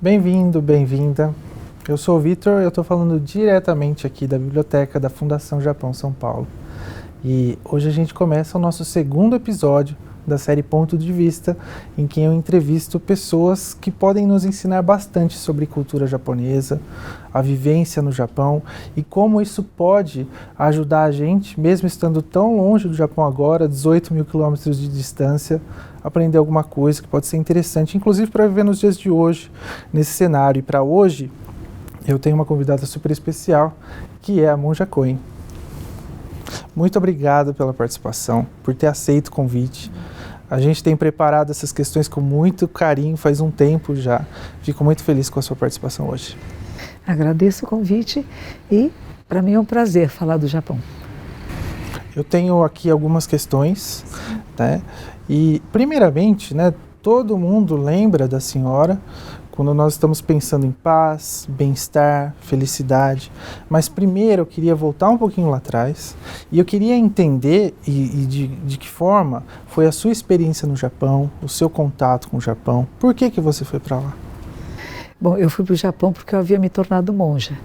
Bem-vindo, bem-vinda. Eu sou o Vitor, eu estou falando diretamente aqui da biblioteca da Fundação Japão São Paulo. E hoje a gente começa o nosso segundo episódio da série Ponto de Vista, em que eu entrevisto pessoas que podem nos ensinar bastante sobre cultura japonesa, a vivência no Japão e como isso pode ajudar a gente, mesmo estando tão longe do Japão agora, 18 mil quilômetros de distância, aprender alguma coisa que pode ser interessante, inclusive para viver nos dias de hoje, nesse cenário. E para hoje, eu tenho uma convidada super especial, que é a Monja Koen. Muito obrigado pela participação, por ter aceito o convite. A gente tem preparado essas questões com muito carinho faz um tempo já. Fico muito feliz com a sua participação hoje. Agradeço o convite e para mim é um prazer falar do Japão. Eu tenho aqui algumas questões, né? E primeiramente, né, todo mundo lembra da senhora quando nós estamos pensando em paz, bem-estar, felicidade. Mas primeiro eu queria voltar um pouquinho lá atrás e eu queria entender de que forma foi a sua experiência no Japão, o seu contato com o Japão. Por que você foi para lá? Bom, eu fui para o Japão porque eu havia me tornado monja.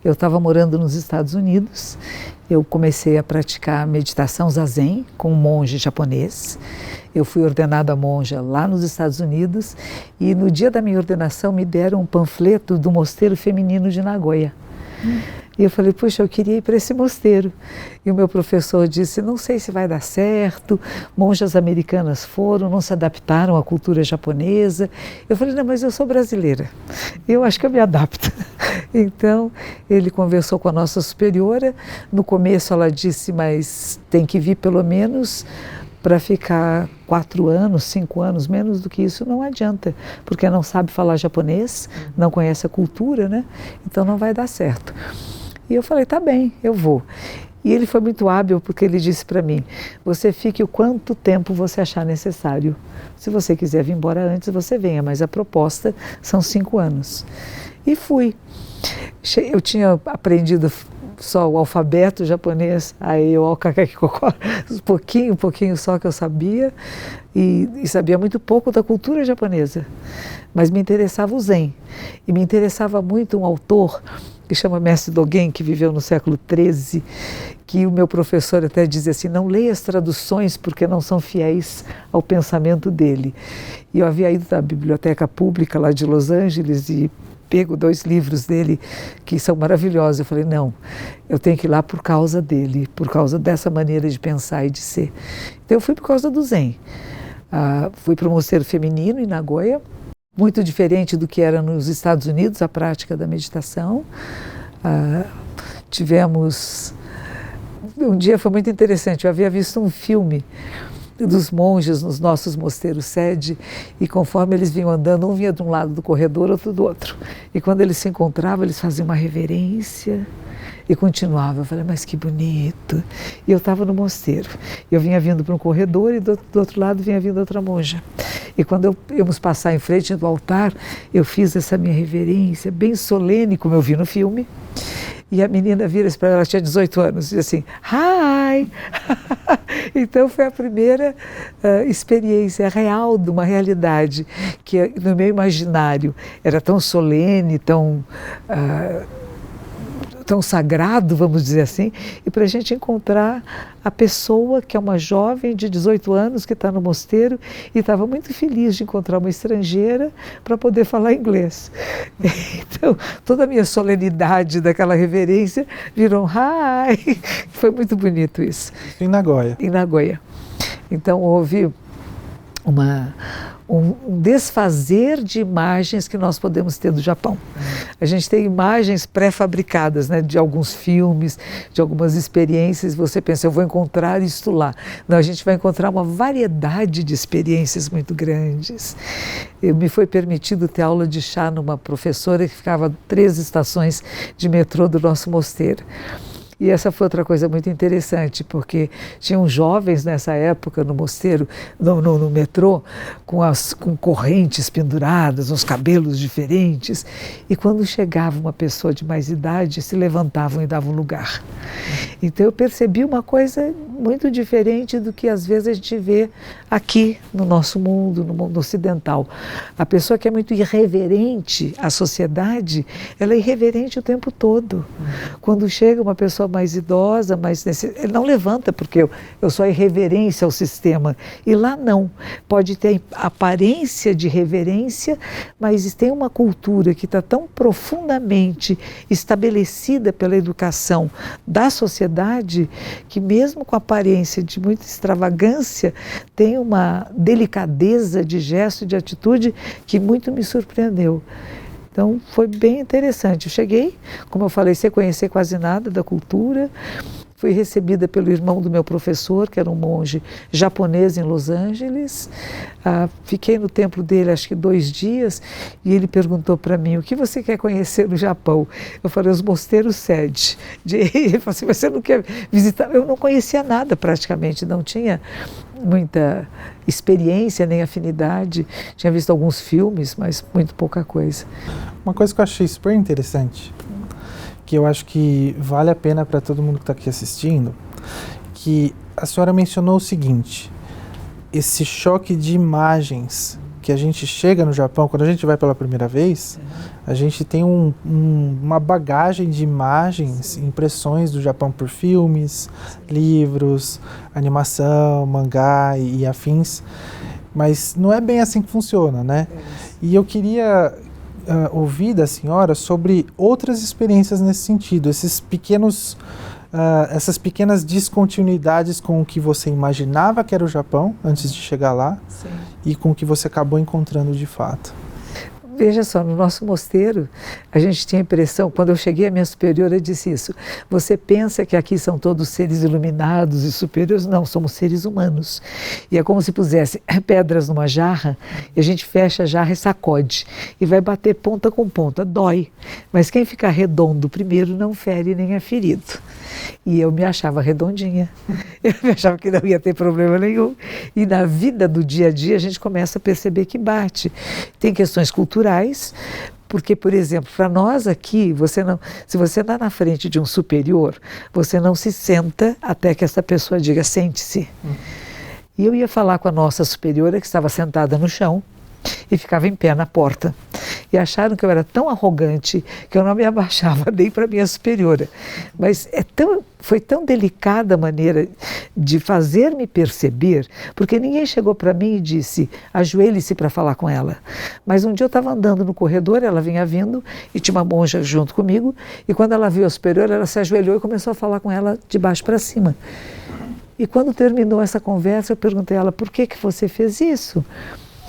Eu estava morando nos Estados Unidos, eu comecei a praticar meditação zazen com um monge japonês. Eu fui ordenada monja lá nos Estados Unidos e no dia da minha ordenação me deram um panfleto do mosteiro feminino de Nagoya. E eu falei, puxa, eu queria ir para esse mosteiro. E o meu professor disse, não sei se vai dar certo, monjas americanas foram, não se adaptaram à cultura japonesa. Eu falei, não, mas eu sou brasileira, eu acho que eu me adapto. Então, ele conversou com a nossa superiora. No começo ela disse, mas tem que vir pelo menos para ficar 4 anos, 5 anos, menos do que isso não adianta, porque não sabe falar japonês, não conhece a cultura, né? Então não vai dar certo. E eu falei, tá bem, eu vou. E ele foi muito hábil porque ele disse para mim, você fique o quanto tempo você achar necessário. Se você quiser vir embora antes, você venha, mas a proposta são 5 anos. E fui. Eu tinha aprendido só o alfabeto japonês, aí o kakakikoko, um pouquinho só que eu sabia, e sabia muito pouco da cultura japonesa. Mas me interessava o Zen, e me interessava muito um autor que chama Mestre Dogen, que viveu no século XIII, que o meu professor até dizia assim, não leia as traduções porque não são fiéis ao pensamento dele. E eu havia ido da biblioteca pública lá de Los Angeles e pego 2 livros dele que são maravilhosos. Eu falei, não, eu tenho que ir lá por causa dele, por causa dessa maneira de pensar e de ser. Então eu fui por causa do Zen. Fui para o mosteiro feminino em Nagoya, muito diferente do que era nos Estados Unidos, a prática da meditação. Tivemos... Um dia foi muito interessante, eu havia visto um filme dos monges nos nossos mosteiros sede, e conforme eles vinham andando, um vinha de um lado do corredor, outro do outro. E quando eles se encontravam, eles faziam uma reverência e continuavam. Eu falei, mas que bonito. E eu estava no mosteiro. Eu vinha vindo para um corredor e do outro lado vinha vindo outra monja. E quando íamos passar em frente do altar, eu fiz essa minha reverência bem solene, como eu vi no filme. E a menina vira-se para ela, tinha 18 anos, e diz assim, hi! Então foi a primeira experiência real de uma realidade que no meu imaginário era tão solene, tão sagrado, vamos dizer assim, e para a gente encontrar a pessoa que é uma jovem de 18 anos que está no mosteiro e estava muito feliz de encontrar uma estrangeira para poder falar inglês. Então, toda a minha solenidade daquela reverência virou hi! Foi muito bonito isso. Em Nagoya. Em Nagoya. Então, houve um desfazer de imagens que nós podemos ter do Japão. A gente tem imagens pré-fabricadas, né, de alguns filmes, de algumas experiências. Você pensa, eu vou encontrar isto lá. Não, a gente vai encontrar uma variedade de experiências muito grandes. Me foi permitido ter aula de chá numa professora que ficava a 3 estações de metrô do nosso mosteiro. E essa foi outra coisa muito interessante, porque tinham jovens nessa época no mosteiro, no metrô, com correntes penduradas, uns cabelos diferentes. E quando chegava uma pessoa de mais idade, se levantavam e davam lugar. Então eu percebi uma coisa muito diferente do que às vezes a gente vê aqui no nosso mundo, no mundo ocidental. A pessoa que é muito irreverente à sociedade, ela é irreverente o tempo todo. Quando chega uma pessoa mais idosa, ele não levanta porque eu sou irreverência ao sistema. E lá não. Pode ter aparência de reverência, mas tem uma cultura que está tão profundamente estabelecida pela educação da sociedade que mesmo com aparência de muita extravagância, tem uma delicadeza de gesto e de atitude que muito me surpreendeu. Então foi bem interessante. Eu cheguei, como eu falei, sem conhecer quase nada da cultura. Fui recebida pelo irmão do meu professor, que era um monge japonês em Los Angeles. Fiquei no templo dele acho que 2 dias e ele perguntou para mim, o que você quer conhecer no Japão? Eu falei, os mosteiros sede. Ele falou assim, você não quer visitar? Eu não conhecia nada praticamente, não tinha muita experiência nem afinidade. Tinha visto alguns filmes, mas muito pouca coisa. Uma coisa que eu achei super interessante, que eu acho que vale a pena para todo mundo que está aqui assistindo, que a senhora mencionou o seguinte, esse choque de imagens que a gente chega no Japão, quando a gente vai pela primeira vez, a gente tem uma bagagem de imagens, impressões do Japão por filmes, livros, animação, mangá e afins, mas não é bem assim que funciona, né? E eu queria ouvir da senhora sobre outras experiências nesse sentido, essas pequenas descontinuidades com o que você imaginava que era o Japão antes de chegar lá. Sim. E com o que você acabou encontrando de fato. Veja só, no nosso mosteiro, a gente tinha a impressão, quando eu cheguei, a minha superiora disse isso, você pensa que aqui são todos seres iluminados e superiores? Não, somos seres humanos. E é como se pusesse pedras numa jarra, e a gente fecha a jarra e sacode, e vai bater ponta com ponta, dói. Mas quem ficar redondo primeiro não fere nem é ferido. E eu me achava redondinha, eu me achava que não ia ter problema nenhum. E na vida do dia a dia a gente começa a perceber que bate. Tem questões culturais, porque, por exemplo, para nós aqui, se você está na frente de um superior, você não se senta até que essa pessoa diga, sente-se. E eu ia falar com a nossa superiora, que estava sentada no chão, e ficava em pé na porta. E acharam que eu era tão arrogante que eu não me abaixava nem para minha superiora. Mas foi tão delicada a maneira de fazer-me perceber, porque ninguém chegou para mim e disse, ajoelhe-se para falar com ela. Mas um dia eu estava andando no corredor, ela vinha vindo e tinha uma monja junto comigo, e quando ela viu a superiora, ela se ajoelhou e começou a falar com ela de baixo para cima. E quando terminou essa conversa, eu perguntei a ela, por que você fez isso?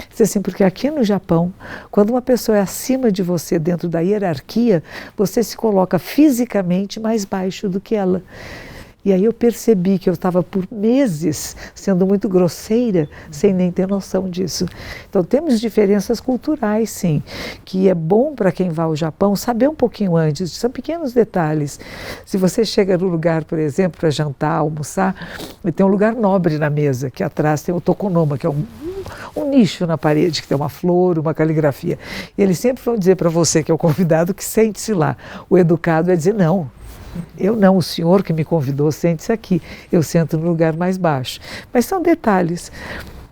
Disse assim, porque aqui no Japão, quando uma pessoa é acima de você dentro da hierarquia, você se coloca fisicamente mais baixo do que ela. E aí eu percebi que eu estava por meses sendo muito grosseira, sem nem ter noção disso. Então temos diferenças culturais, sim, que é bom para quem vai ao Japão saber um pouquinho antes, são pequenos detalhes. Se você chega no lugar, por exemplo, para jantar, almoçar, e tem um lugar nobre na mesa, que atrás tem o tokonoma, que é um nicho na parede, que tem uma flor, uma caligrafia. E eles sempre vão dizer para você, que é o convidado, que sente-se lá. O educado vai dizer, não. Eu não, o senhor que me convidou, sente-se aqui. Eu sento no lugar mais baixo. Mas são detalhes.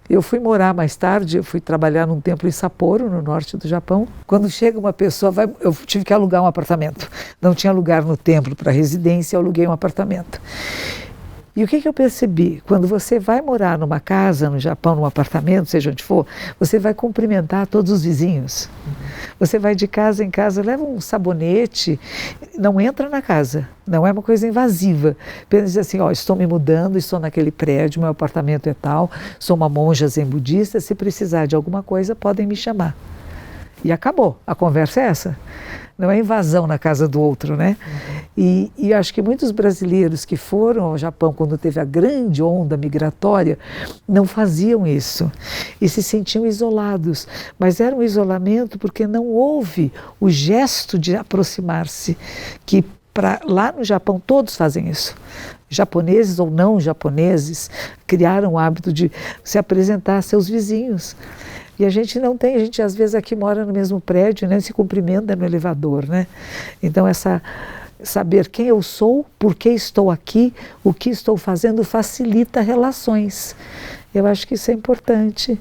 Eu fui morar mais tarde, eu fui trabalhar num templo em Sapporo, no norte do Japão. Quando chega uma pessoa, eu tive que alugar um apartamento. Não tinha lugar no templo para residência, eu aluguei um apartamento. E o que eu percebi? Quando você vai morar numa casa no Japão, num apartamento, seja onde for, você vai cumprimentar todos os vizinhos. Você vai de casa em casa, leva um sabonete, não entra na casa, não é uma coisa invasiva. Apenas diz assim, estou me mudando, estou naquele prédio, meu apartamento é tal, sou uma monja zen budista, se precisar de alguma coisa, podem me chamar. E acabou, a conversa é essa. Não é invasão na casa do outro, né? E acho que muitos brasileiros que foram ao Japão quando teve a grande onda migratória não faziam isso e se sentiam isolados, mas era um isolamento porque não houve o gesto de aproximar-se, que Lá no Japão todos fazem isso. Japoneses ou não japoneses criaram o hábito de se apresentar a seus vizinhos. E a gente não tem, a gente às vezes aqui mora no mesmo prédio, né, se cumprimenta no elevador, né? Então saber quem eu sou, por que estou aqui, o que estou fazendo facilita relações. Eu acho que isso é importante.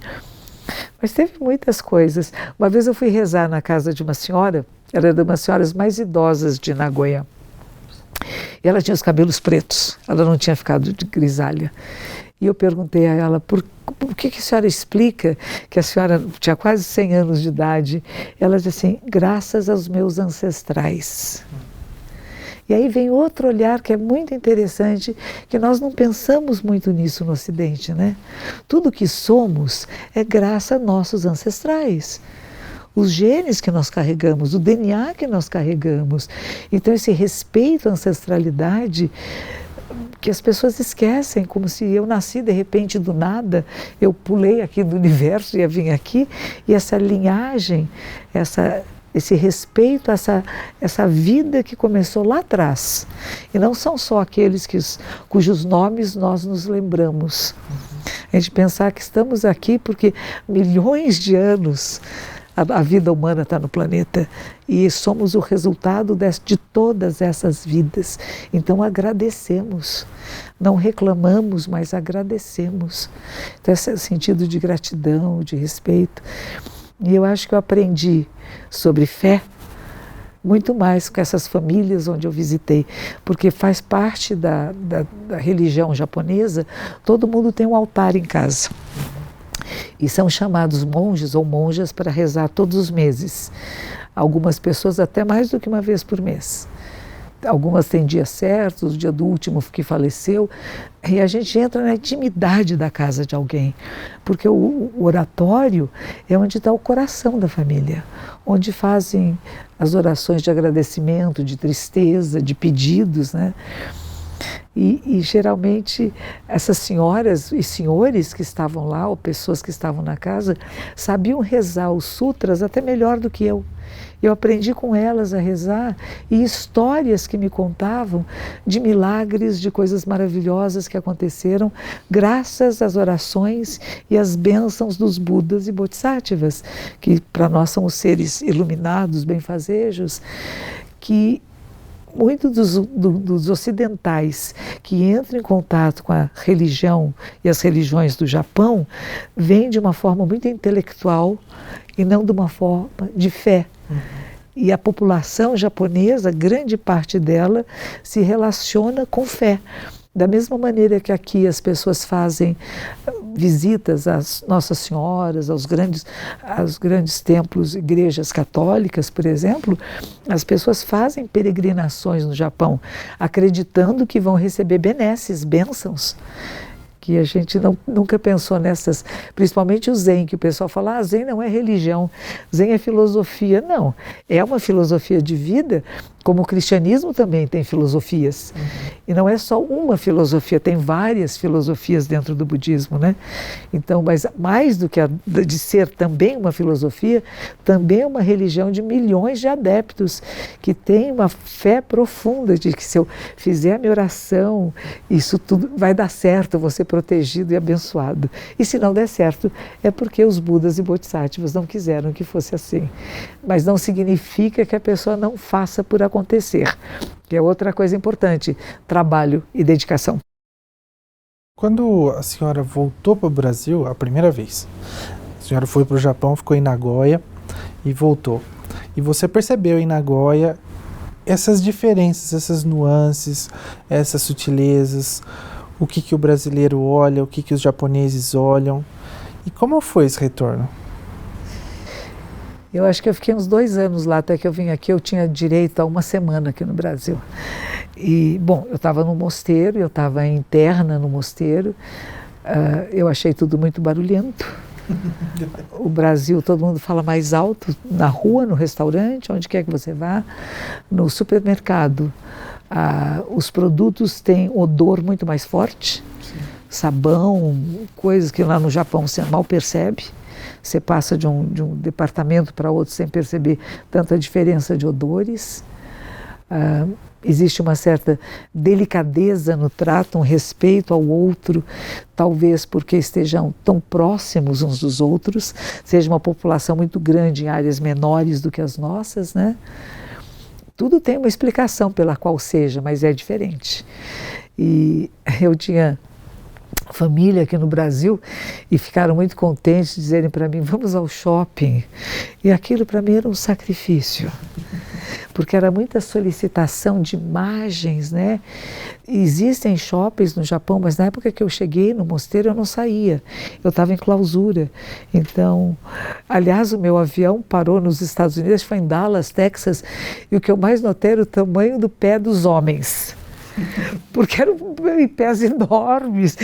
Mas teve muitas coisas. Uma vez eu fui rezar na casa de uma senhora, ela era uma das senhoras mais idosas de Nagoya. E ela tinha os cabelos pretos, ela não tinha ficado de grisalha. E eu perguntei a ela, por que a senhora explica que a senhora tinha quase 100 anos de idade? Ela disse assim, graças aos meus ancestrais. E aí vem outro olhar que é muito interessante, que nós não pensamos muito nisso no Ocidente, né? Tudo que somos é graças a nossos ancestrais. Os genes que nós carregamos, o DNA que nós carregamos. Então esse respeito à ancestralidade que as pessoas esquecem, como se eu nasci de repente do nada, eu pulei aqui do universo e ia vir aqui, e essa linhagem, esse respeito a essa vida que começou lá atrás. E não são só aqueles cujos nomes nós nos lembramos. A gente pensar que estamos aqui porque milhões de anos a vida humana está no planeta e somos o resultado de todas essas vidas. Então agradecemos, não reclamamos, mas agradecemos. Então esse sentido de gratidão, de respeito. E eu acho que eu aprendi sobre fé muito mais com essas famílias onde eu visitei, porque faz parte da religião japonesa, todo mundo tem um altar em casa. E são chamados monges ou monjas para rezar todos os meses. Algumas pessoas até mais do que uma vez por mês. Algumas têm dias certos, o dia do último que faleceu, e a gente entra na intimidade da casa de alguém, porque o oratório é onde está o coração da família, onde fazem as orações de agradecimento, de tristeza, de pedidos, né? E geralmente essas senhoras e senhores que estavam lá, ou pessoas que estavam na casa, sabiam rezar os sutras até melhor do que eu. Eu aprendi com elas a rezar e histórias que me contavam de milagres, de coisas maravilhosas que aconteceram graças às orações e às bênçãos dos Budas e Bodhisattvas, que para nós são os seres iluminados, benfazejos, que muitos dos ocidentais que entram em contato com a religião e as religiões do Japão vêm de uma forma muito intelectual e não de uma forma de fé. E a população japonesa, grande parte dela, se relaciona com fé. Da mesma maneira que aqui as pessoas fazem visitas às Nossas Senhoras, aos grandes templos, igrejas católicas, por exemplo, as pessoas fazem peregrinações no Japão, acreditando que vão receber benesses, bênçãos, que a gente nunca pensou nessas, principalmente o Zen, que o pessoal fala, Zen não é religião, Zen é filosofia. Não, é uma filosofia de vida, como o cristianismo também tem filosofias. E não é só uma filosofia, tem várias filosofias dentro do budismo, né? Então, mas mais do que de ser também uma filosofia, também é uma religião de milhões de adeptos, que tem uma fé profunda de que se eu fizer a minha oração, isso tudo vai dar certo, eu vou ser protegido e abençoado. E se não der certo, é porque os Budas e Bodhisattvas não quiseram que fosse assim. Mas não significa que a pessoa não faça por acontecer, que é outra coisa importante, trabalho e dedicação. Quando a senhora voltou para o Brasil, a primeira vez, a senhora foi para o Japão, ficou em Nagoya e voltou. E você percebeu em Nagoya essas diferenças, essas nuances, essas sutilezas, o que o brasileiro olha, o que os japoneses olham. E como foi esse retorno? Eu acho que eu fiquei uns 2 anos lá, até que eu vim aqui, eu tinha direito a 1 semana aqui no Brasil. E, bom, eu estava no mosteiro, eu estava interna no mosteiro, eu achei tudo muito barulhento. O Brasil, todo mundo fala mais alto, na rua, no restaurante, onde quer que você vá, no supermercado. Os produtos têm odor muito mais forte, sabão, coisas que lá no Japão você mal percebe. Você passa de um departamento para outro sem perceber tanta diferença de odores. Existe uma certa delicadeza no trato, um respeito ao outro, talvez porque estejam tão próximos uns dos outros, seja uma população muito grande em áreas menores do que as nossas, né? Tudo tem uma explicação pela qual seja, mas é diferente. E eu tinha família aqui no Brasil e ficaram muito contentes de dizerem para mim, vamos ao shopping. E aquilo para mim era um sacrifício, porque era muita solicitação de imagens, né? Existem shoppings no Japão, mas na época que eu cheguei no mosteiro eu não saía, eu estava em clausura. Então, aliás, o meu avião parou nos Estados Unidos, foi em Dallas, Texas, e o que eu mais notei era o tamanho do pé dos homens. Porque eram pés enormes.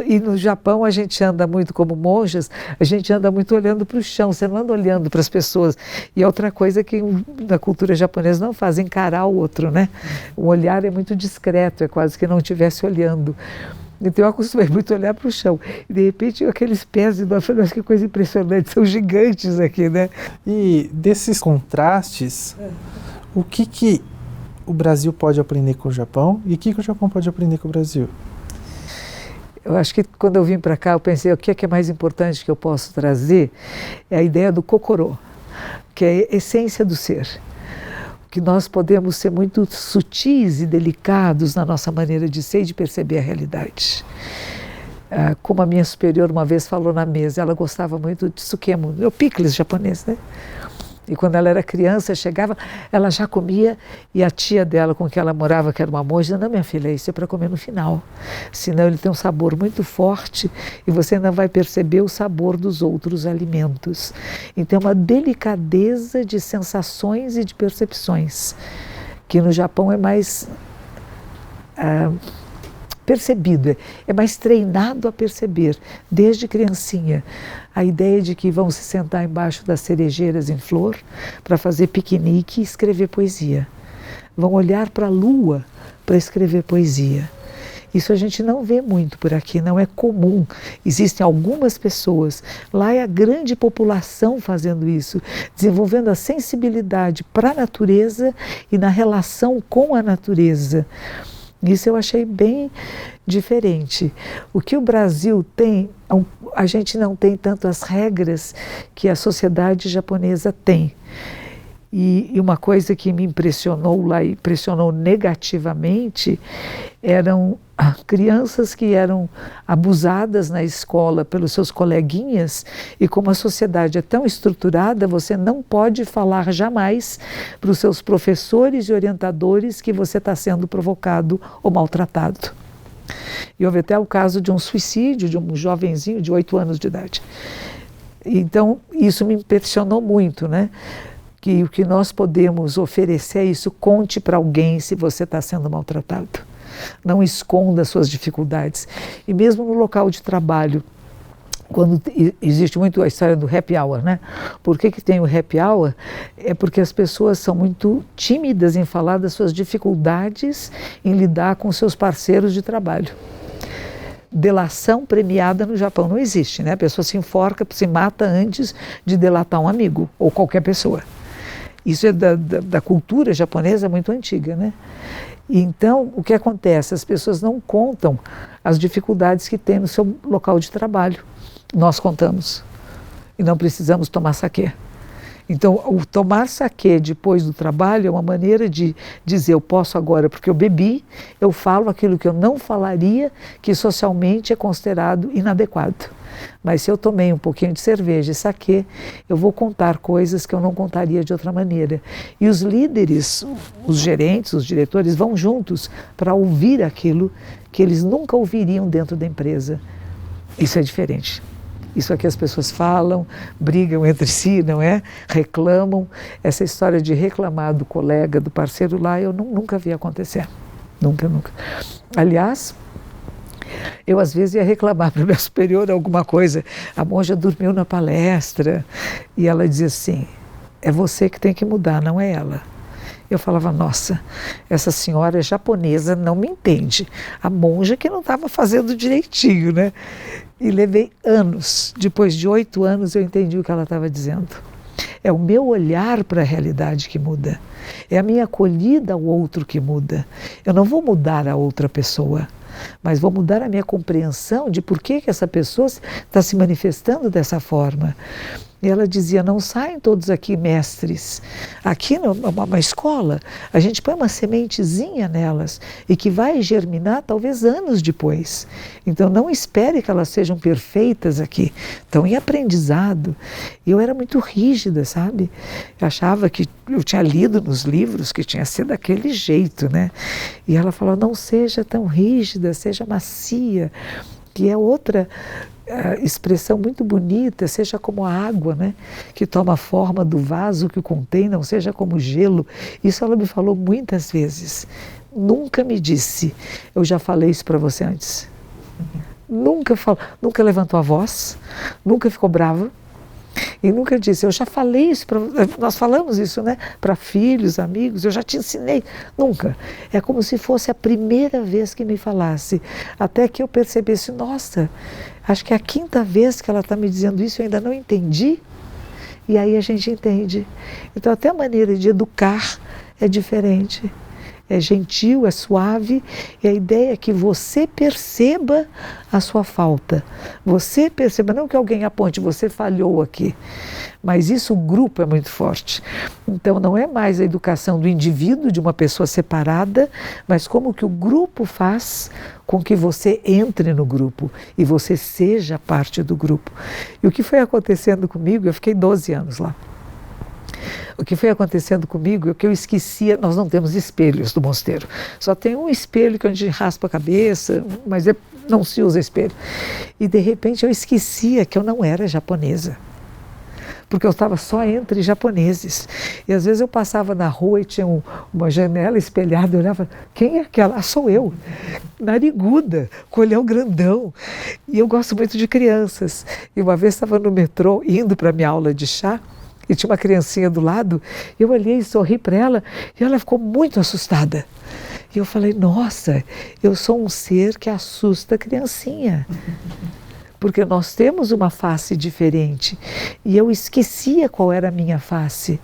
E no Japão a gente anda muito como monjas, a gente anda muito olhando para o chão, você não anda olhando para as pessoas. E outra coisa que na cultura japonesa não faz, encarar o outro, né? O olhar é muito discreto, é quase que não estivesse olhando. Então eu acostumei muito a olhar para o chão. E de repente aqueles pés enormes, eu falei, nossa, que coisa impressionante, são gigantes aqui, né? E desses contrastes, o que o Brasil pode aprender com o Japão e o que o Japão pode aprender com o Brasil? Eu acho que quando eu vim para cá, eu pensei, o que é mais importante que eu posso trazer é a ideia do kokoro, que é a essência do ser. Que nós podemos ser muito sutis e delicados na nossa maneira de ser e de perceber a realidade. Como a minha superior uma vez falou na mesa, ela gostava muito de sukemo, o picles japonês, né? E quando ela era criança, chegava, ela já comia, e a tia dela com quem ela morava, que era uma monja, não, minha filha, isso é para comer no final, senão ele tem um sabor muito forte e você ainda vai perceber o sabor dos outros alimentos. Então é uma delicadeza de sensações e de percepções, que no Japão é mais percebido, é mais treinado a perceber, desde criancinha. A ideia de que vão se sentar embaixo das cerejeiras em flor para fazer piquenique e escrever poesia. Vão olhar para a lua para escrever poesia. Isso a gente não vê muito por aqui, não é comum. Existem algumas pessoas, lá é a grande população fazendo isso, desenvolvendo a sensibilidade para a natureza e na relação com a natureza. Isso eu achei bem diferente. O que o Brasil tem, a gente não tem tanto as regras que a sociedade japonesa tem. E uma coisa que me impressionou lá, e impressionou negativamente, eram crianças que eram abusadas na escola pelos seus coleguinhas, e como a sociedade é tão estruturada, você não pode falar jamais para os seus professores e orientadores que você está sendo provocado ou maltratado. E houve até o caso de um suicídio de um jovenzinho de 8 anos de idade. Então, isso me impressionou muito, né? Que o que nós podemos oferecer é isso, conte para alguém se você está sendo maltratado. Não esconda suas dificuldades. E mesmo no local de trabalho, quando existe muito a história do happy hour, né? Por que tem o happy hour? É porque as pessoas são muito tímidas em falar das suas dificuldades em lidar com seus parceiros de trabalho. Delação premiada no Japão não existe, né? A pessoa se enforca, se mata antes de delatar um amigo ou qualquer pessoa. Isso é da cultura japonesa muito antiga, né? Então, o que acontece? As pessoas não contam as dificuldades que tem no seu local de trabalho. Nós contamos. E não precisamos tomar saquê. Então, o tomar saquê depois do trabalho é uma maneira de dizer, eu posso agora, porque eu bebi, eu falo aquilo que eu não falaria, que socialmente é considerado inadequado. Mas se eu tomei um pouquinho de cerveja e saquê, eu vou contar coisas que eu não contaria de outra maneira. E os líderes, os gerentes, os diretores vão juntos para ouvir aquilo que eles nunca ouviriam dentro da empresa. Isso é diferente. Isso aqui as pessoas falam, brigam entre si, não é? Reclamam. Essa história de reclamar do colega, do parceiro lá, eu nunca vi acontecer. Nunca. Aliás, eu às vezes ia reclamar para o meu superior alguma coisa. A monja dormiu na palestra e ela dizia assim, é você que tem que mudar, não é ela. Eu falava, nossa, essa senhora japonesa não me entende. A monja que não estava fazendo direitinho, né? E levei anos. Depois de 8 anos eu entendi o que ela estava dizendo. É o meu olhar para a realidade que muda. É a minha acolhida ao outro que muda. Eu não vou mudar a outra pessoa, mas vou mudar a minha compreensão de por que essa pessoa está se manifestando dessa forma. E ela dizia, não saem todos aqui mestres. Aqui numa escola, a gente põe uma sementezinha nelas e que vai germinar talvez anos depois. Então não espere que elas sejam perfeitas aqui. Estão em aprendizado. E eu era muito rígida, sabe? Eu achava que eu tinha lido nos livros que tinha sido daquele jeito, né? E ela falou, não seja tão rígida, seja macia. Que é outra expressão muito bonita, seja como a água, né, que toma a forma do vaso que o contém, não seja como gelo. Isso ela me falou muitas vezes. Nunca me disse, eu já falei isso para você antes. Nunca levantou a voz, nunca ficou brava. E nunca disse, eu já falei isso, nós falamos isso, né, para filhos, amigos, eu já te ensinei. Nunca. É como se fosse a primeira vez que me falasse, até que eu percebesse, nossa, acho que é a 5ª vez que ela está me dizendo isso, eu ainda não entendi. E aí a gente entende. Então até a maneira de educar é diferente. É gentil, é suave, e a ideia é que você perceba a sua falta. Você perceba, não que alguém aponte, você falhou aqui. Mas isso, o grupo é muito forte. Então não é mais a educação do indivíduo, de uma pessoa separada, mas como que o grupo faz com que você entre no grupo e você seja parte do grupo. E o que foi acontecendo comigo, eu fiquei 12 anos lá. O que foi acontecendo comigo é que eu esquecia, nós não temos espelhos do mosteiro, só tem um espelho que a gente raspa a cabeça, mas não se usa espelho. E de repente eu esquecia que eu não era japonesa, porque eu estava só entre japoneses. E às vezes eu passava na rua e tinha uma janela espelhada, eu olhava, quem é aquela? Ah, sou eu, nariguda, com olhão grandão. E eu gosto muito de crianças. E uma vez estava no metrô, indo para a minha aula de chá, e tinha uma criancinha do lado, eu olhei e sorri para ela, e ela ficou muito assustada. E eu falei, nossa, eu sou um ser que assusta a criancinha. Porque nós temos uma face diferente. E eu esquecia qual era a minha face.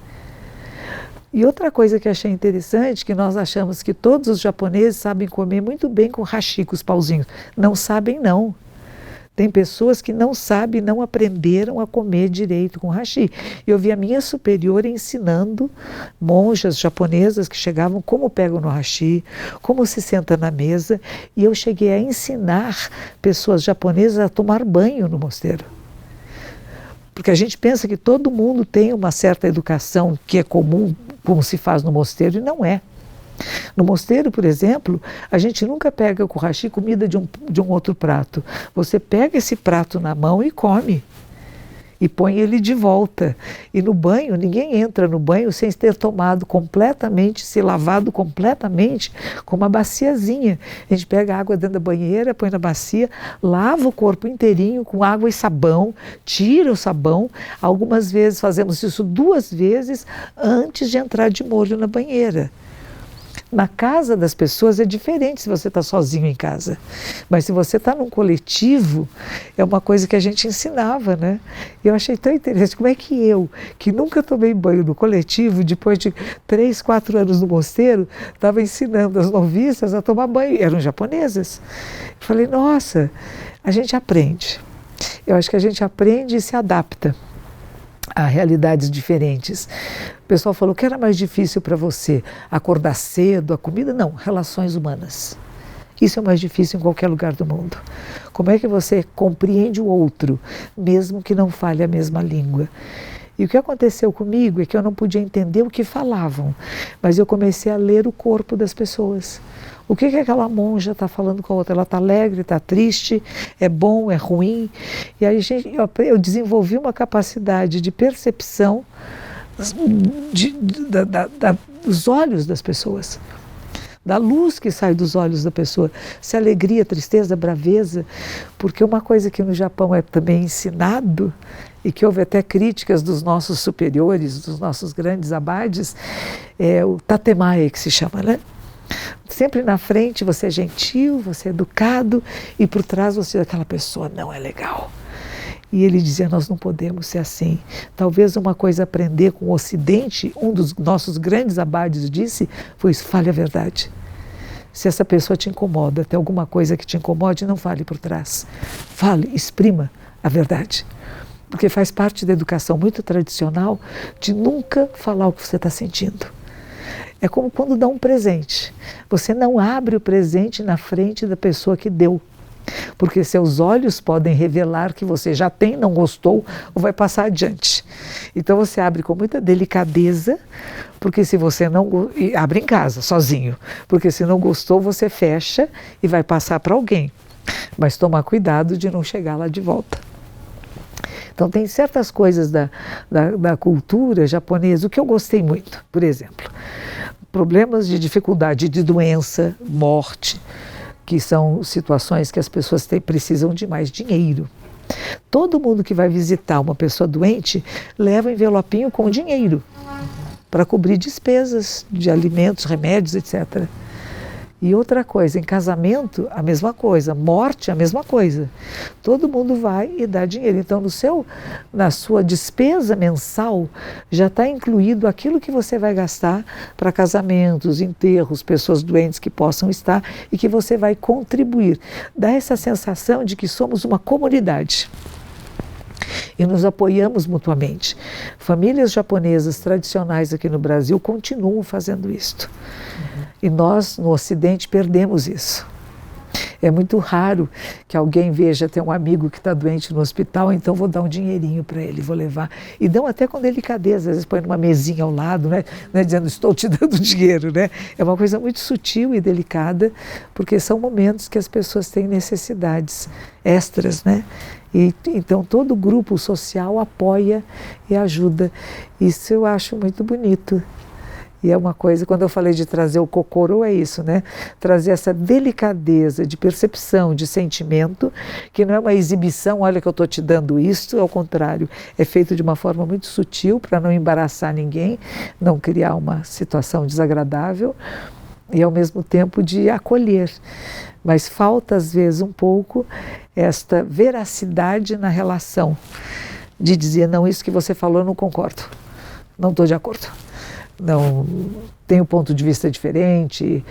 E outra coisa que achei interessante, que nós achamos que todos os japoneses sabem comer muito bem com hashi, com os pauzinhos. Não sabem, não. Tem pessoas que não sabem, não aprenderam a comer direito com hashi. Eu vi a minha superiora ensinando monjas japonesas que chegavam como pegam no hashi, como se senta na mesa, e eu cheguei a ensinar pessoas japonesas a tomar banho no mosteiro. Porque a gente pensa que todo mundo tem uma certa educação que é comum, como se faz no mosteiro, e não é. No mosteiro, por exemplo, a gente nunca pega com o hashi comida de um outro prato. Você pega esse prato na mão e come. E põe ele de volta. E no banho, ninguém entra no banho sem ter tomado completamente, se lavado completamente com uma baciazinha. A gente pega a água dentro da banheira, põe na bacia, lava o corpo inteirinho com água e sabão, tira o sabão. Algumas vezes fazemos isso 2 vezes antes de entrar de molho na banheira. Na casa das pessoas é diferente se você está sozinho em casa. Mas se você está num coletivo, é uma coisa que a gente ensinava, né? E eu achei tão interessante. Como é que eu, que nunca tomei banho no coletivo, depois de 3, 4 anos no mosteiro, estava ensinando as noviças a tomar banho. Eram japonesas. Eu falei, nossa, a gente aprende. Eu acho que a gente aprende e se adapta a realidades diferentes. O pessoal falou que era mais difícil para você acordar cedo, a comida. Não, relações humanas. Isso é mais difícil em qualquer lugar do mundo. Como é que você compreende o outro, mesmo que não fale a mesma língua? E o que aconteceu comigo é que eu não podia entender o que falavam, mas eu comecei a ler o corpo das pessoas. O que aquela monja está falando com a outra? Ela está alegre, está triste, é bom, é ruim? E aí eu desenvolvi uma capacidade de percepção dos olhos das pessoas, da luz que sai dos olhos da pessoa, se alegria, tristeza, braveza, porque uma coisa que no Japão é também ensinado, e que houve até críticas dos nossos superiores, dos nossos grandes abades, é o tatemae, que se chama, né? Sempre na frente você é gentil, você é educado, e por trás você aquela pessoa não é legal. E ele dizia, nós não podemos ser assim. Talvez uma coisa a aprender com o Ocidente, um dos nossos grandes abades disse, foi isso, fale a verdade. Se essa pessoa te incomoda, tem alguma coisa que te incomode, não fale por trás. Fale, exprima a verdade. Porque faz parte da educação muito tradicional de nunca falar o que você está sentindo. É como quando dá um presente. Você não abre o presente na frente da pessoa que deu. Porque seus olhos podem revelar que você já tem, não gostou ou vai passar adiante. Então você abre com muita delicadeza, porque se você não... E abre em casa, sozinho. Porque se não gostou, você fecha e vai passar para alguém. Mas tomar cuidado de não chegar lá de volta. Então tem certas coisas da cultura japonesa, o que eu gostei muito, por exemplo, problemas de dificuldade de doença, morte, que são situações que as pessoas precisam de mais dinheiro. Todo mundo que vai visitar uma pessoa doente leva um envelopinho com dinheiro para cobrir despesas de alimentos, remédios, etc. E outra coisa, em casamento, a mesma coisa, morte, a mesma coisa. Todo mundo vai e dá dinheiro. Então, na sua despesa mensal, já está incluído aquilo que você vai gastar para casamentos, enterros, pessoas doentes que possam estar e que você vai contribuir. Dá essa sensação de que somos uma comunidade. E nos apoiamos mutuamente. Famílias japonesas tradicionais aqui no Brasil continuam fazendo isto. E nós, no Ocidente, perdemos isso. É muito raro que alguém veja, tem um amigo que está doente no hospital, então vou dar um dinheirinho para ele, vou levar. E dão até com delicadeza, às vezes põe numa mesinha ao lado, né? Não é dizendo, estou te dando dinheiro, né? É uma coisa muito sutil e delicada, porque são momentos que as pessoas têm necessidades extras, né? E, então todo o grupo social apoia e ajuda. Isso eu acho muito bonito. E é uma coisa, quando eu falei de trazer o kokoro, é isso, né? Trazer essa delicadeza de percepção, de sentimento, que não é uma exibição, olha que eu estou te dando isto, ao contrário, é feito de uma forma muito sutil para não embaraçar ninguém, não criar uma situação desagradável e ao mesmo tempo de acolher. Mas falta às vezes um pouco esta veracidade na relação, de dizer, não, isso que você falou eu não concordo, não estou de acordo. Não tem um ponto de vista diferente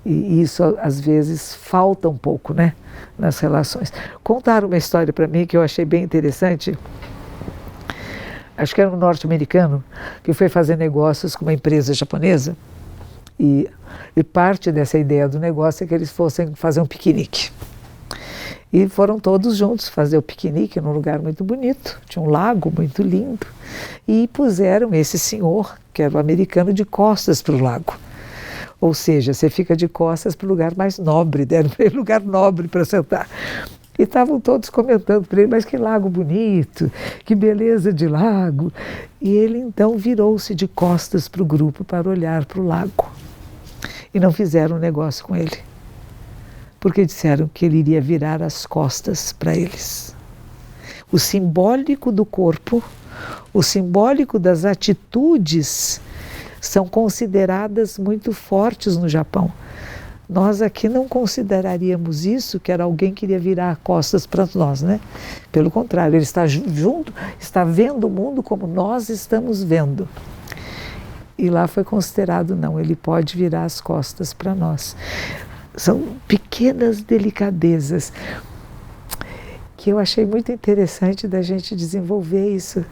e isso às vezes falta um pouco, né, nas relações. Contaram uma história para mim que eu achei bem interessante. Acho que era um norte-americano que foi fazer negócios com uma empresa japonesa e parte dessa ideia do negócio é que eles fossem fazer um piquenique. E foram todos juntos fazer o piquenique num lugar muito bonito, tinha um lago muito lindo, e puseram esse senhor, que era o americano, de costas para o lago. Ou seja, você fica de costas para o lugar mais nobre, deram para ele lugar nobre para sentar. E estavam todos comentando para ele, mas que lago bonito, que beleza de lago. E ele então virou-se de costas para o grupo para olhar para o lago. E não fizeram um negócio com ele. Porque disseram que ele iria virar as costas para eles. O simbólico do corpo, o simbólico das atitudes são consideradas muito fortes no Japão. Nós aqui não consideraríamos isso, que era alguém que iria virar costas para nós, né? Pelo contrário, ele está junto, está vendo o mundo como nós estamos vendo. E lá foi considerado, não, ele pode virar as costas para nós. São pequenas delicadezas que eu achei muito interessante da gente desenvolver isso.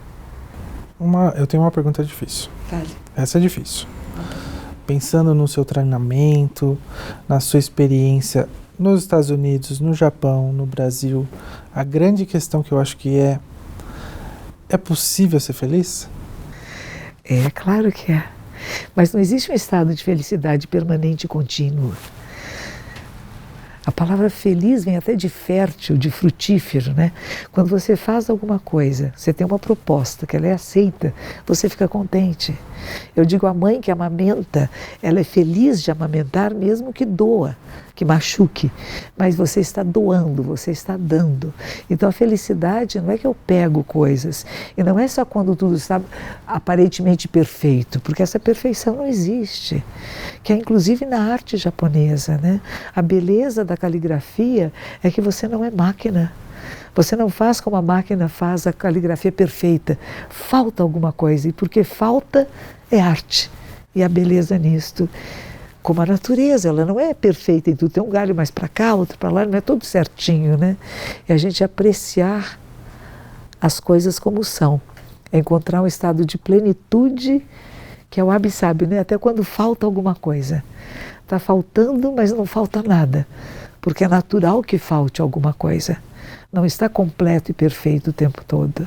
Eu tenho uma pergunta difícil. Vale. Essa é difícil. Pensando no seu treinamento, na sua experiência nos Estados Unidos, no Japão, no Brasil, a grande questão que eu acho que é possível ser feliz? É, claro que é. Mas não existe um estado de felicidade permanente e contínua. A palavra feliz vem até de fértil, de frutífero, né? Quando você faz alguma coisa, você tem uma proposta, que ela é aceita, você fica contente. Eu digo, a mãe que amamenta, ela é feliz de amamentar mesmo que doa, que machuque. Mas você está doando, você está dando. Então a felicidade não é que eu pego coisas. E não é só quando tudo está aparentemente perfeito, porque essa perfeição não existe. Que é inclusive na arte japonesa, né? A beleza da caligrafia é que você não é máquina. Você não faz como a máquina faz a caligrafia perfeita. Falta alguma coisa, e porque falta é arte. E a beleza nisto, como a natureza, ela não é perfeita em tudo. Tem um galho mais para cá, outro para lá, não é tudo certinho, né? É a gente apreciar as coisas como são. É encontrar um estado de plenitude, que é o Wabi-Sabi, né? Até quando falta alguma coisa. Está faltando, mas não falta nada. Porque é natural que falte alguma coisa. Não está completo e perfeito o tempo todo.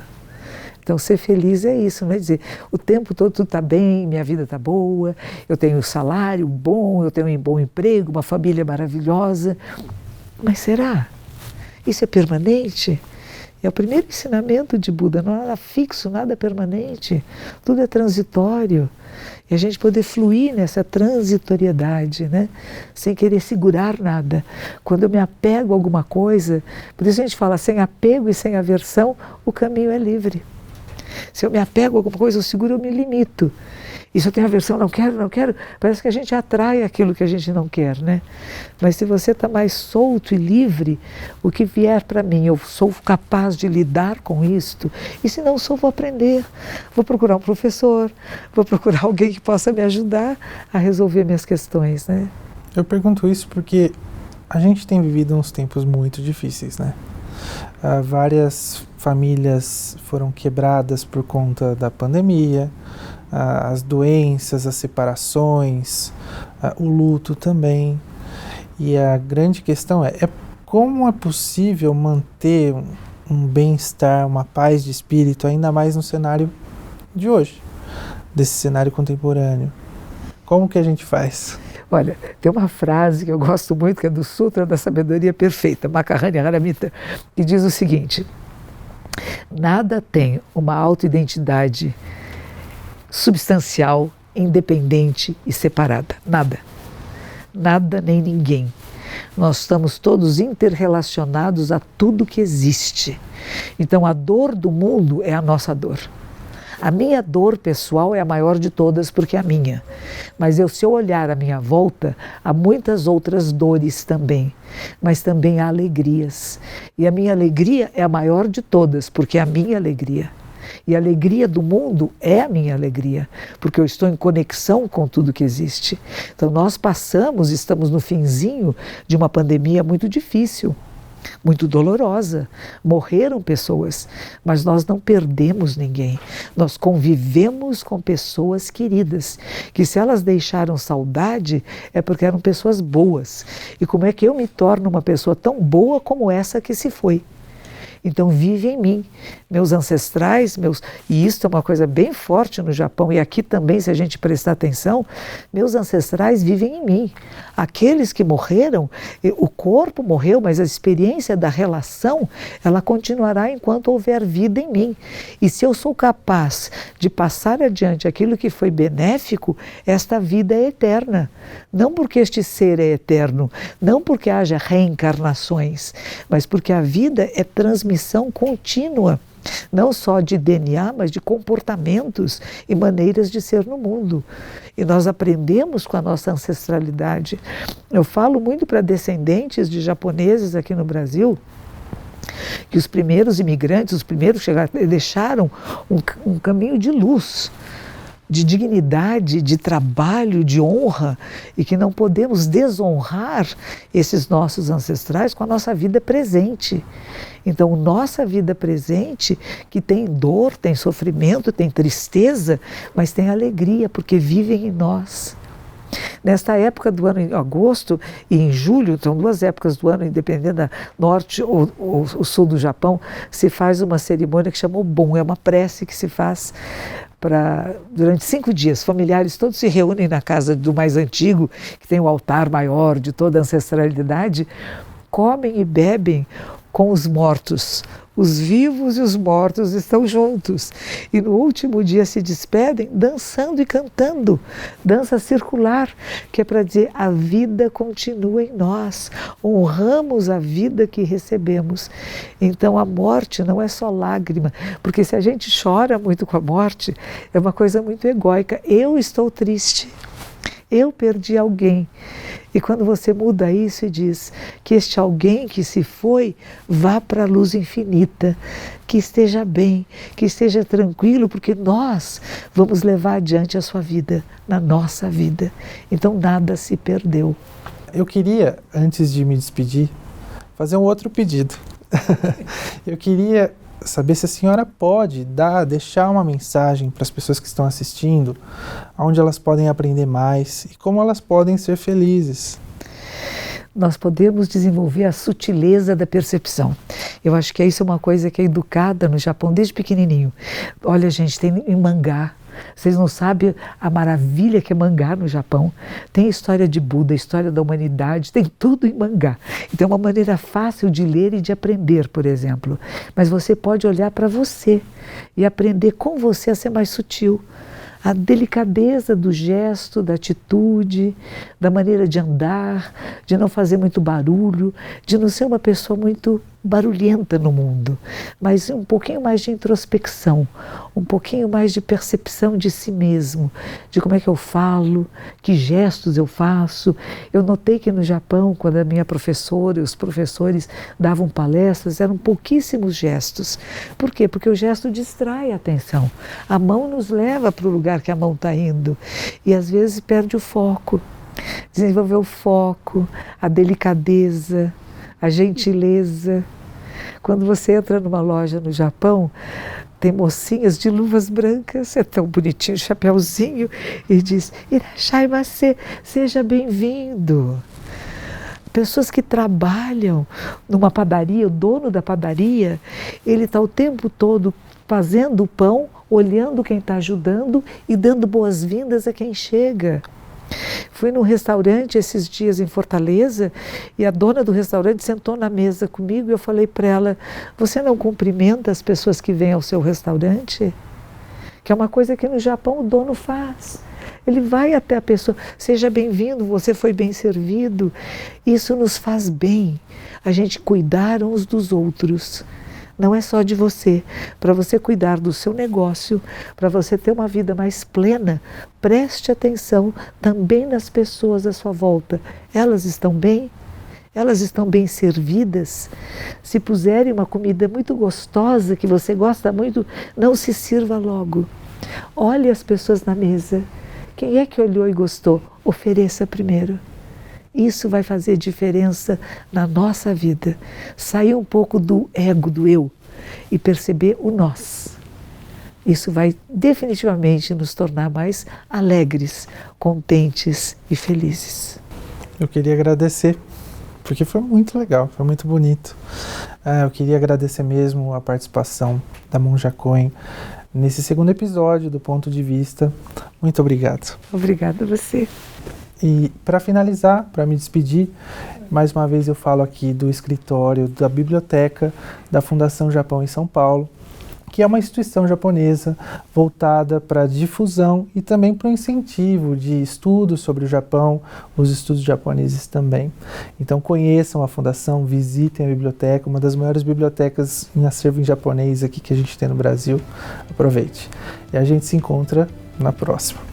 Então, ser feliz é isso, não é dizer, o tempo todo tudo está bem, minha vida está boa, eu tenho um salário bom, eu tenho um bom emprego, uma família maravilhosa. Mas será? Isso é permanente? É o primeiro ensinamento de Buda, não há nada fixo, nada permanente, tudo é transitório. E a gente poder fluir nessa transitoriedade, né? Sem querer segurar nada. Quando eu me apego a alguma coisa, por isso a gente fala, sem apego e sem aversão, o caminho é livre. Se eu me apego a alguma coisa, eu seguro, eu me limito. E se eu tenho aversão, não quero, parece que a gente atrai aquilo que a gente não quer, né? Mas se você está mais solto e livre, o que vier para mim, eu sou capaz de lidar com isto. E se não sou, vou aprender. Vou procurar um professor, vou procurar alguém que possa me ajudar a resolver minhas questões, né? Eu pergunto isso porque a gente tem vivido uns tempos muito difíceis, né? Várias famílias foram quebradas por conta da pandemia, as doenças, as separações, o luto também. E a grande questão é como é possível manter um bem-estar, uma paz de espírito, ainda mais no cenário de hoje, desse cenário contemporâneo. Como que a gente faz? Olha, tem uma frase que eu gosto muito, que é do Sutra da Sabedoria Perfeita, Makarani Haramita, que diz o seguinte: nada tem uma autoidentidade substancial, independente e separada. Nada. Nada nem ninguém. Nós estamos todos interrelacionados a tudo que existe. Então a dor do mundo é a nossa dor. A minha dor pessoal é a maior de todas porque é a minha. Mas se eu olhar à minha volta, há muitas outras dores também. Mas também há alegrias. E a minha alegria é a maior de todas porque é a minha alegria. E a alegria do mundo é a minha alegria, porque eu estou em conexão com tudo que existe. Então nós estamos no finzinho de uma pandemia muito difícil, muito dolorosa. Morreram pessoas, mas nós não perdemos ninguém. Nós convivemos com pessoas queridas, que se elas deixaram saudade, é porque eram pessoas boas. E como é que eu me torno uma pessoa tão boa como essa que se foi? Então vive em mim, meus ancestrais, e isso é uma coisa bem forte no Japão, e aqui também, se a gente prestar atenção, meus ancestrais vivem em mim. Aqueles que morreram, o corpo morreu, mas a experiência da relação, ela continuará enquanto houver vida em mim. E se eu sou capaz de passar adiante aquilo que foi benéfico, esta vida é eterna. Não porque este ser é eterno, não porque haja reencarnações, mas porque a vida é transmissão contínua, não só de DNA, mas de comportamentos e maneiras de ser no mundo. E nós aprendemos com a nossa ancestralidade. Eu falo muito para descendentes de japoneses aqui no Brasil, que os primeiros imigrantes, os primeiros chegaram, deixaram um caminho de luz, de dignidade, de trabalho, de honra, e que não podemos desonrar esses nossos ancestrais com a nossa vida presente. Então, nossa vida presente, que tem dor, tem sofrimento, tem tristeza, mas tem alegria, porque vivem em nós. Nesta época do ano, em agosto e em julho, são duas épocas do ano, independente da norte ou o sul do Japão, se faz uma cerimônia que chama o Bon, é uma prece que se faz durante 5 dias. Familiares todos se reúnem na casa do mais antigo, que tem o altar maior de toda a ancestralidade, comem e bebem com os mortos. Os vivos e os mortos estão juntos. E no último dia se despedem dançando e cantando. Dança circular, que é para dizer a vida continua em nós. Honramos a vida que recebemos. Então a morte não é só lágrima, porque se a gente chora muito com a morte, é uma coisa muito egóica. Eu estou triste. Eu perdi alguém. E quando você muda isso e diz que este alguém que se foi vá para a luz infinita, que esteja bem, que esteja tranquilo, porque nós vamos levar adiante a sua vida, na nossa vida. Então nada se perdeu. Eu queria, antes de me despedir, fazer um outro pedido. Eu queria saber se a senhora pode deixar uma mensagem para as pessoas que estão assistindo, onde elas podem aprender mais e como elas podem ser felizes. Nós podemos desenvolver a sutileza da percepção. Eu acho que isso é uma coisa que é educada no Japão desde pequenininho. Olha, gente, tem em mangá. Vocês não sabem a maravilha que é mangá no Japão. Tem a história de Buda, a história da humanidade, tem tudo em mangá. Então é uma maneira fácil de ler e de aprender, por exemplo. Mas você pode olhar para você e aprender com você a ser mais sutil. A delicadeza do gesto, da atitude, da maneira de andar, de não fazer muito barulho, de não ser uma pessoa muito barulhenta no mundo, mas um pouquinho mais de introspecção, um pouquinho mais de percepção de si mesmo, de como é que eu falo, que gestos eu faço. Eu notei que no Japão, quando a minha professora e os professores davam palestras, eram pouquíssimos gestos. Por quê? Porque o gesto distrai a atenção. A mão nos leva para o lugar que a mão está indo e às vezes perde o foco. Desenvolver o foco, a delicadeza, a gentileza. Quando você entra numa loja no Japão, tem mocinhas de luvas brancas, é tão bonitinho, chapéuzinho, e diz: "Irashaimase, seja bem-vindo". Pessoas que trabalham numa padaria, o dono da padaria, ele está o tempo todo fazendo o pão, olhando quem está ajudando e dando boas-vindas a quem chega. Fui num restaurante esses dias em Fortaleza e a dona do restaurante sentou na mesa comigo e eu falei para ela: "Você não cumprimenta as pessoas que vêm ao seu restaurante?" Que é uma coisa que no Japão o dono faz. Ele vai até a pessoa: "Seja bem-vindo, você foi bem servido". Isso nos faz bem, a gente cuidar uns dos outros. Não é só de você. Para você cuidar do seu negócio, para você ter uma vida mais plena, preste atenção também nas pessoas à sua volta. Elas estão bem? Elas estão bem servidas? Se puserem uma comida muito gostosa, que você gosta muito, não se sirva logo. Olhe as pessoas na mesa. Quem é que olhou e gostou? Ofereça primeiro. Isso vai fazer diferença na nossa vida. Sair um pouco do ego, do eu, e perceber o nós. Isso vai definitivamente nos tornar mais alegres, contentes e felizes. Eu queria agradecer, porque foi muito legal, foi muito bonito. Eu queria agradecer mesmo a participação da Monja Coen nesse segundo episódio do Ponto de Vista. Muito obrigado. Obrigada a você. E para finalizar, para me despedir, mais uma vez eu falo aqui do escritório da Biblioteca da Fundação Japão em São Paulo, que é uma instituição japonesa voltada para a difusão e também para o incentivo de estudos sobre o Japão, os estudos japoneses também. Então conheçam a Fundação, visitem a biblioteca, uma das maiores bibliotecas em acervo em japonês aqui que a gente tem no Brasil. Aproveite. E a gente se encontra na próxima.